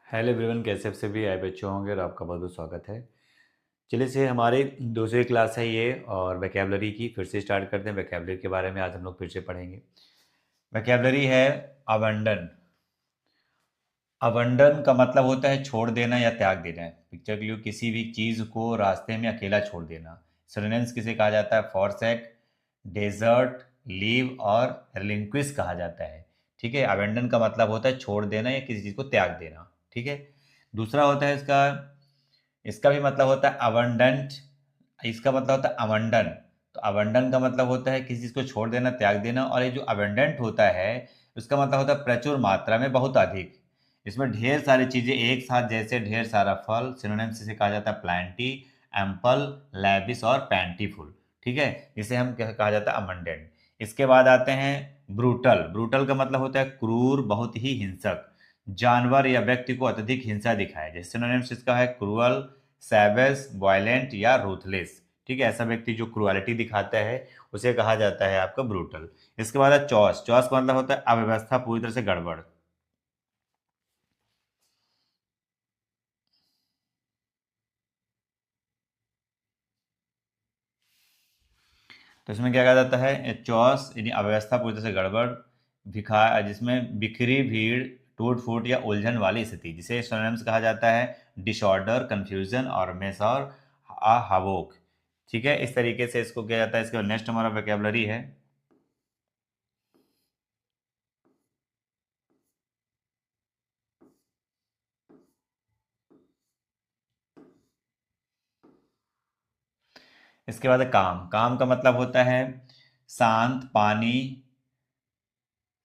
Hello everyone, कैसे आप सभी आए बच्चों होंगे और आपका बहुत बहुत स्वागत है। चलिए से हमारी दूसरी क्लास है ये और वोकैबुलरी की फिर से स्टार्ट करते हैं। वोकैबुलरी के बारे में आज हम लोग फिर से पढ़ेंगे। वोकैबुलरी है अबंडन। अबंडन का मतलब होता है छोड़ देना या त्याग देना। पिक्चर के लिए किसी भी चीज़ को रास्ते में अकेला छोड़ देना। सिनोनिम्स किसे कहा जाता है? फॉरसैक, डेजर्ट, लीव और रिलिंक्विश कहा जाता है। ठीक है, अबेंडन का मतलब होता है छोड़ देना या किसी चीज़ को त्याग देना। ठीक है, दूसरा होता है इसका इसका भी मतलब होता है अबंडेंट। इसका मतलब होता है अबंडन। तो अबंडन का मतलब होता है किसी चीज़ को छोड़ देना, त्याग देना। और ये जो अबंडेंट होता है उसका मतलब होता है प्रचुर मात्रा में, बहुत अधिक। इसमें ढेर सारी चीज़ें एक साथ, जैसे ढेर सारा फल। सिनोनिम्स इसे कहा जाता है प्लांटी, एम्पल, लैविश और पैंटीफुल। ठीक है, जिसे हम कहा जाता है अबंडेंट। इसके बाद आते हैं ब्रूटल। ब्रूटल का मतलब होता है क्रूर, बहुत ही हिंसक। जानवर या व्यक्ति को अत्यधिक हिंसा दिखाए। जैसे सिनोनिम्स इसका है क्रूअल, सैवेज, वायलेंट या रूथलेस। ठीक है, ऐसा व्यक्ति जो क्रुअलिटी दिखाता है उसे कहा जाता है आपका ब्रूटल। इसके बाद है चॉस। चॉस का मतलब होता है अव्यवस्था, पूरी तरह से गड़बड़। तो इसमें क्या कहा जाता है? चॉस यानी अव्यवस्था, पूरी तरह से गड़बड़। जिसमें बिखरी भीड़, टूट फूट या उलझन वाली स्थिति, जिसे सिनोनिम्स कहा जाता है डिसऑर्डर, कंफ्यूजन और मेस और हवोक। ठीक है, इस तरीके से इसको किया जाता है। इसके बाद नेक्स्ट हमारा वोकैबुलरी है। इसके बाद है काम। काम का मतलब होता है शांत पानी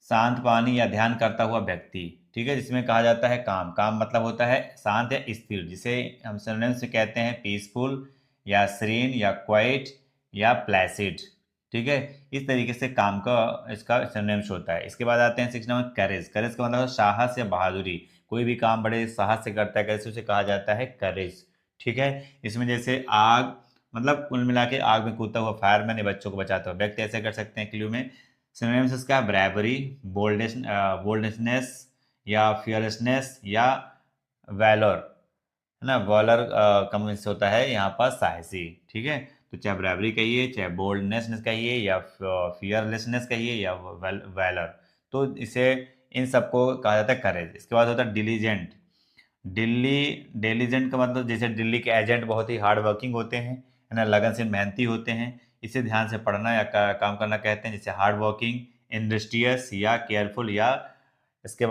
शांत पानी या ध्यान करता हुआ व्यक्ति। ठीक है, जिसमें कहा जाता है काम। काम मतलब होता है शांत या स्थिर, जिसे हम सिनोनिम से कहते हैं पीसफुल या सीरेन या क्वाइट या प्लेसिड। ठीक है, इस तरीके से काम का इसका सिनोनिम्स होता है। इसके बाद आते हैं 6 नंबर करेज। करेज का मतलब है साहस या बहादुरी। कोई भी काम बड़े साहस से करता है कैसे, उसे कहा जाता है करेज। ठीक है, इसमें जैसे आग, मतलब कुल मिला के आग में कूदता हुआ फायरमैन या बच्चों को बचाता हुआ व्यक्ति, ऐसे कर सकते हैं क्लू में। सिनोनिम्स इसका ब्रेवरी, बोल्डनेस या फियरलेसनेस या वैलोर। है ना, वॉलर का मीन्स होता है यहाँ पर साहसी। ठीक है, तो चाहे ब्रेवरी कहिए, चाहे बोल्डनेस कहिए या फियरलेसनेस कहिए या वैलर, तो इसे इन सबको कहा जाता है करेज। इसके बाद होता है डिलीजेंट। दिल्ली डिलीजेंट का मतलब जैसे दिल्ली के एजेंट बहुत ही हार्ड वर्किंग होते हैं, है ना, लगन से मेहनती होते हैं। इसे ध्यान से पढ़ना या काम करना कहते हैं। जैसे हार्ड वर्किंग, इंडस्ट्रियस या केयरफुल या इसके